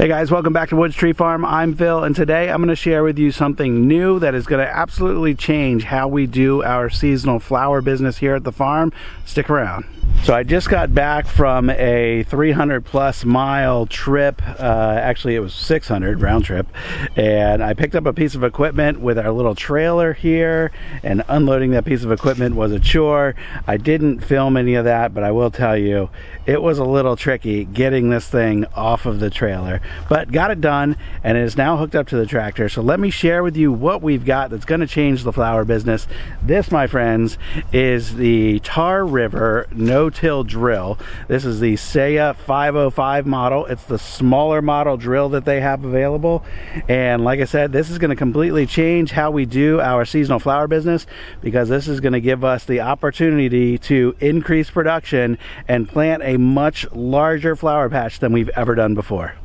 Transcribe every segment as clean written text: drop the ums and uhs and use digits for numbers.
Hey guys, welcome back to Woods Tree Farm. I'm Phil, and today I'm going to share with you something new that is going to absolutely change how we do our seasonal flower business here at the farm. Stick around. So I just got back from a 300+ mile trip. Actually, it was 600 round trip, and I picked up a piece of equipment with our little trailer here, and unloading that piece of equipment was a chore. I didn't film any of that, but I will tell you it was a little tricky getting this thing off of the trailer, but got it done, and it is now hooked up to the tractor. So let me share with you what we've got that's going to change the flower business. This, my friends, is the Tar River no-till drill. This is the Saya 505 model. It's the smaller model drill that they have available, and like I said, this is going to completely change how we do our seasonal flower business, because this is going to give us the opportunity to increase production and plant a much larger flower patch than we've ever done before.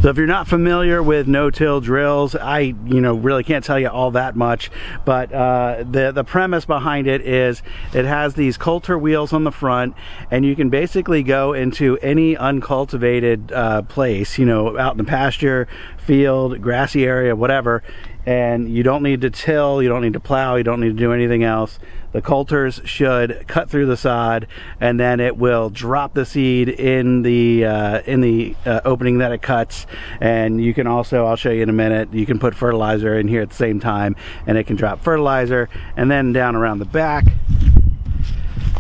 So if you're not familiar with no-till drills, I really can't tell you all that much, but the premise behind it is it has these coulter wheels on the front, and you can basically go into any uncultivated place, out in the pasture, field, grassy area, whatever, and you don't need to till, you don't need to plow, you don't need to do anything else. The coulters should cut through the sod, and then it will drop the seed in the opening that it cuts. And you can also, I'll show you in a minute, you can put fertilizer in here at the same time, and it can drop fertilizer. And then down around the back,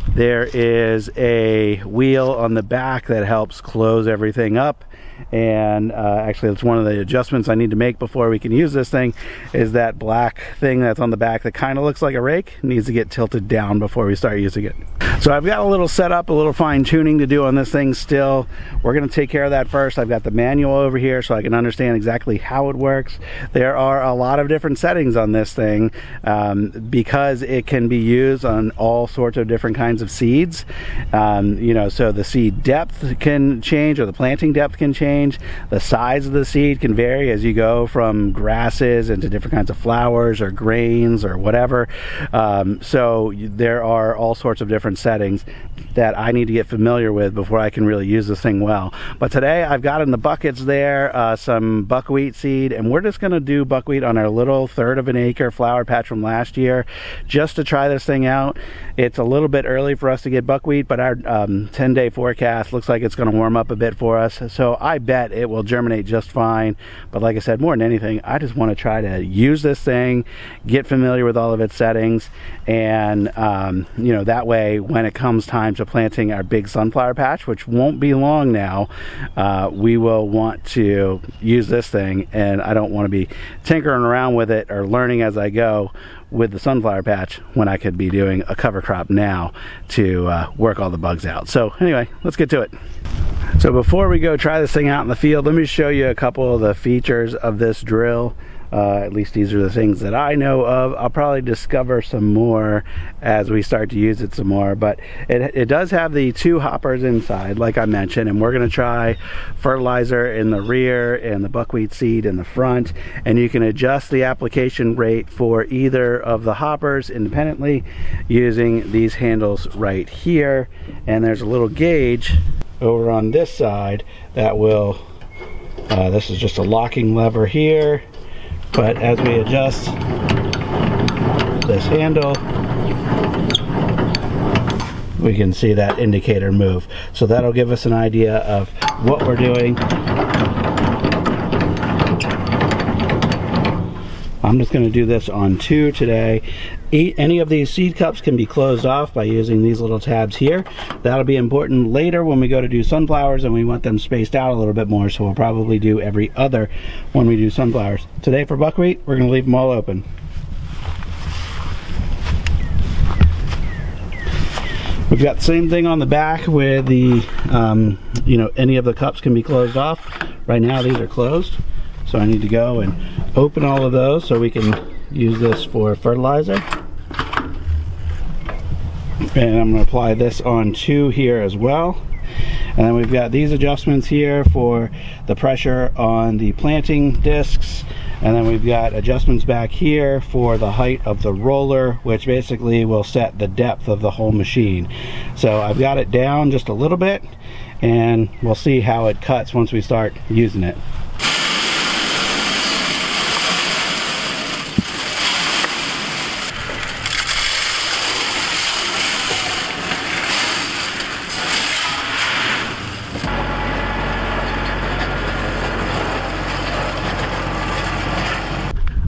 there is a wheel on the back that helps close everything up. And actually, that's one of the adjustments I need to make before we can use this thing, is that black thing that's on the back that kind of looks like a rake needs to get tilted down before we start using it. So I've got a little setup, a little fine tuning to do on this thing still. We're going to take care of that first. I've got the manual over here so I can understand exactly how it works. There are a lot of different settings on this thing because it can be used on all sorts of different kinds of seeds. So the seed depth can change, or the planting depth can change. The size of the seed can vary as you go from grasses into different kinds of flowers or grains or whatever. So there are all sorts of different settings that I need to get familiar with before I can really use this thing well. But today I've got in the buckets there some buckwheat seed, and we're just going to do buckwheat on our little 1/3 of an acre flower patch from last year just to try this thing out. It's a little bit early for us to get buckwheat, but our 10-day forecast looks like it's going to warm up a bit for us, so I bet it will germinate just fine. But like I said, more than anything, I just want to try to use this thing, get familiar with all of its settings, and that way when it comes time to planting our big sunflower patch, which won't be long now, we will want to use this thing, and I don't want to be tinkering around with it or learning as I go with the sunflower patch when I could be doing a cover crop now to work all the bugs out. So anyway, let's get to it. So before we go try this thing out in the field, let me show you a couple of the features of this drill. At least these are the things that I know of. I'll probably discover some more as we start to use it some more, but it does have the 2 hoppers inside, like I mentioned, and we're going to try fertilizer in the rear and the buckwheat seed in the front, and you can adjust the application rate for either of the hoppers independently using these handles right here. And there's a little gauge over on this side that will, this is just a locking lever here, but as we adjust this handle, we can see that indicator move. So that'll give us an idea of what we're doing. I'm just going to do this on 2 today. Any of these seed cups can be closed off by using these little tabs here. That'll be important later when we go to do sunflowers and we want them spaced out a little bit more, so we'll probably do every other when we do sunflowers. Today for buckwheat, we're going to leave them all open. We've got the same thing on the back with the, any of the cups can be closed off. Right now these are closed, so I need to go and open all of those so we can use this for fertilizer. And I'm going to apply this on 2 here as well. And then we've got these adjustments here for the pressure on the planting discs, and then we've got adjustments back here for the height of the roller, which basically will set the depth of the whole machine. So I've got it down just a little bit, and we'll see how it cuts once we start using it.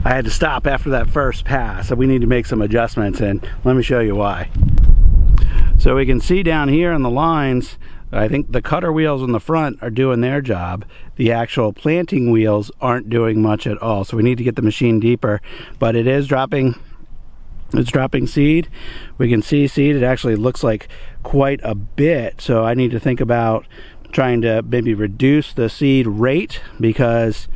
I had to stop after that first pass, so we need to make some adjustments, and let me show you why. So we can see down here in the lines, I think the cutter wheels in the front are doing their job. The actual planting wheels aren't doing much at all, so we need to get the machine deeper, but it is dropping. It's dropping seed. We can see seed. It actually looks like quite a bit, so I need to think about trying to maybe reduce the seed rate, because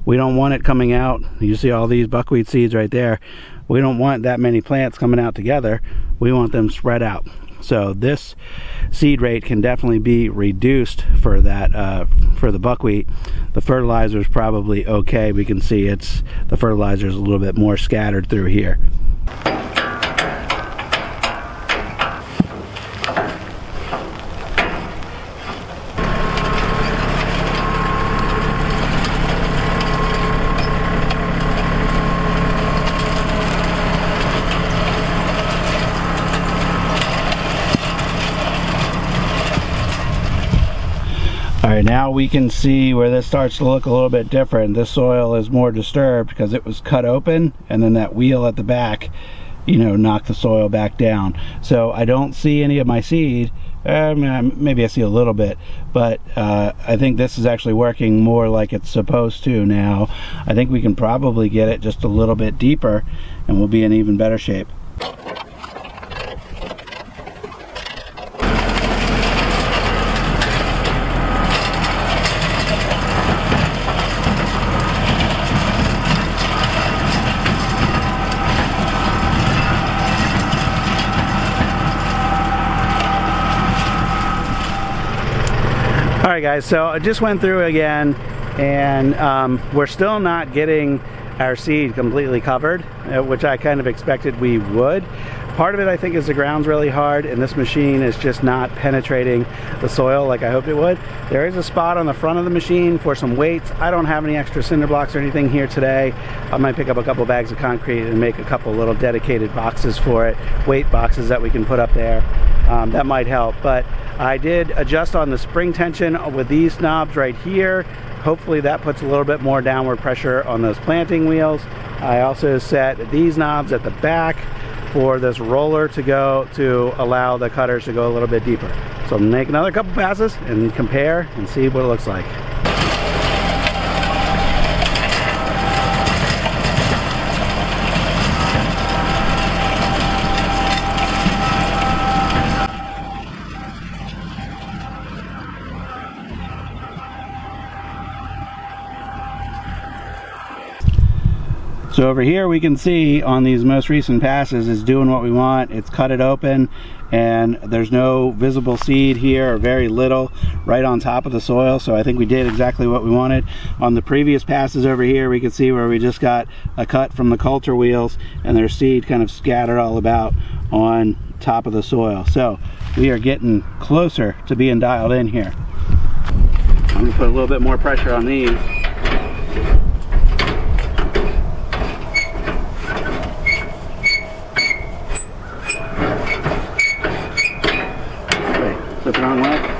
we don't want it coming out. You see all these buckwheat seeds right there. We don't want that many plants coming out together. We want them spread out. So this seed rate can definitely be reduced for that, for the buckwheat. The fertilizer is probably okay. We can see the fertilizer is a little bit more scattered through here. Alright, now we can see where this starts to look a little bit different. This soil is more disturbed because it was cut open, and then that wheel at the back, you know, knocked the soil back down. So I don't see any of my seed. Maybe I see a little bit, but I think this is actually working more like it's supposed to now. I think we can probably get it just a little bit deeper, and we'll be in even better shape. Alright guys, so I just went through again, and we're still not getting our seed completely covered, which I kind of expected we would. Part of it I think is the ground's really hard, and this machine is just not penetrating the soil like I hoped it would. There is a spot on the front of the machine for some weights. I don't have any extra cinder blocks or anything here today. I might pick up a couple bags of concrete and make a couple little dedicated boxes for it, weight boxes that we can put up there. That might help, but I did adjust on the spring tension with these knobs right here. Hopefully that puts a little bit more downward pressure on those planting wheels. I also set these knobs at the back for this roller to go to allow the cutters to go a little bit deeper. So I'll make another couple passes and compare and see what it looks like. So over here we can see on these most recent passes it's doing what we want. It's cut it open, and there's no visible seed here, or very little, right on top of the soil. So I think we did exactly what we wanted. On the previous passes over here we could see where we just got a cut from the coulter wheels, and there's seed kind of scattered all about on top of the soil. So we are getting closer to being dialed in here. I'm going to put a little bit more pressure on these. Flip it on way.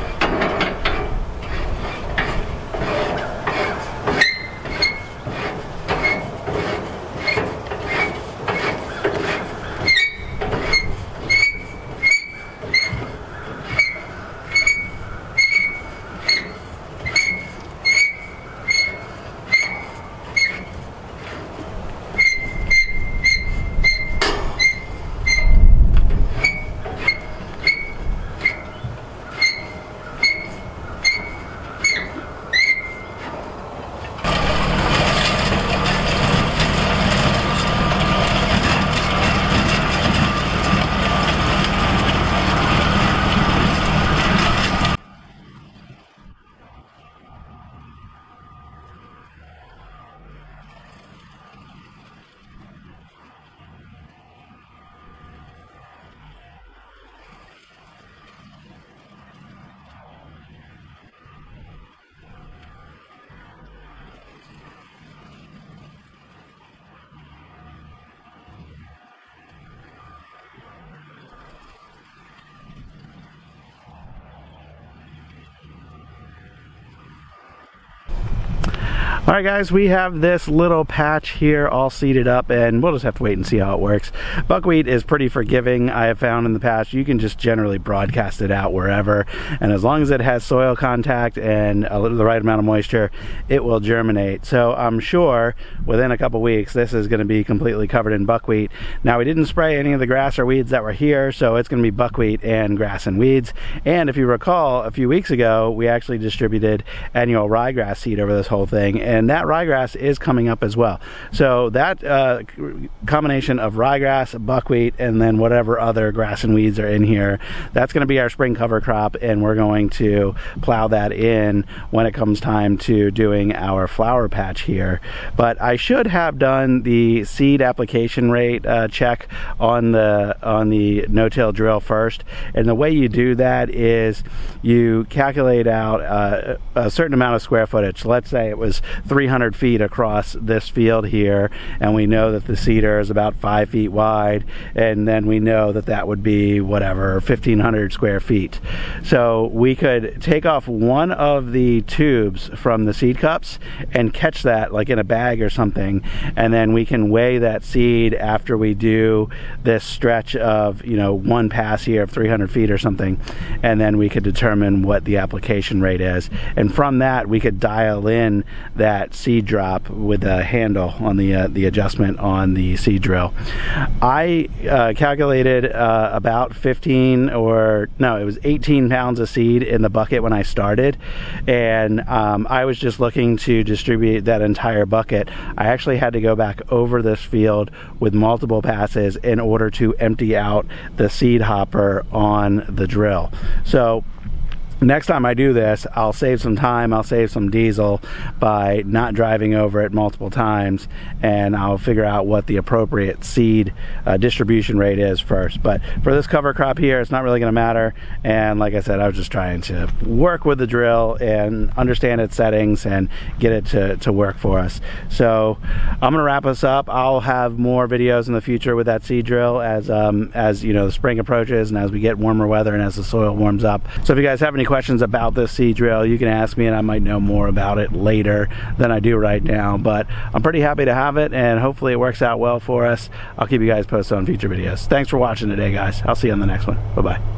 All right, guys, we have this little patch here all seeded up, and we'll just have to wait and see how it works. Buckwheat is pretty forgiving. I have found in the past you can just generally broadcast it out wherever, and as long as it has soil contact and the right amount of moisture, it will germinate. So I'm sure within a couple weeks this is going to be completely covered in buckwheat. Now, we didn't spray any of the grass or weeds that were here, so it's going to be buckwheat and grass and weeds. And if you recall, a few weeks ago we actually distributed annual ryegrass seed over this whole thing, and that ryegrass is coming up as well. So that combination of ryegrass, buckwheat, and then whatever other grass and weeds are in here, that's going to be our spring cover crop, and we're going to plow that in when it comes time to doing our flower patch here. But I should have done the seed application rate check on the no-till drill first, and the way you do that is you calculate out a certain amount of square footage. Let's say it was 300 feet across this field here, and we know that the cedar is about 5 feet wide, and then we know that that would be whatever 1,500 square feet. So we could take off one of the tubes from the seed cups and catch that like in a bag or something, and then we can weigh that seed after we do this stretch of, you know, one pass here of 300 feet or something, and then we could determine what the application rate is, and from that we could dial in that seed drop with a handle on the adjustment on the seed drill. I calculated about 15, or no, it was 18 pounds of seed in the bucket when I started, and I was just looking to distribute that entire bucket. I actually had to go back over this field with multiple passes in order to empty out the seed hopper on the drill. So next time I do this, I'll save some time, I'll save some diesel by not driving over it multiple times, and I'll figure out what the appropriate seed distribution rate is first. But for this cover crop here, it's not really going to matter, and like I said, I was just trying to work with the drill and understand its settings and get it to work for us. So I'm going to wrap us up. I'll have more videos in the future with that seed drill as you know, the spring approaches and as we get warmer weather and as the soil warms up. So if you guys have any questions about this seed drill, you can ask me, and I might know more about it later than I do right now. But I'm pretty happy to have it, and hopefully it works out well for us. I'll keep you guys posted on future videos. Thanks for watching today, guys. I'll see you on the next one. Bye-bye.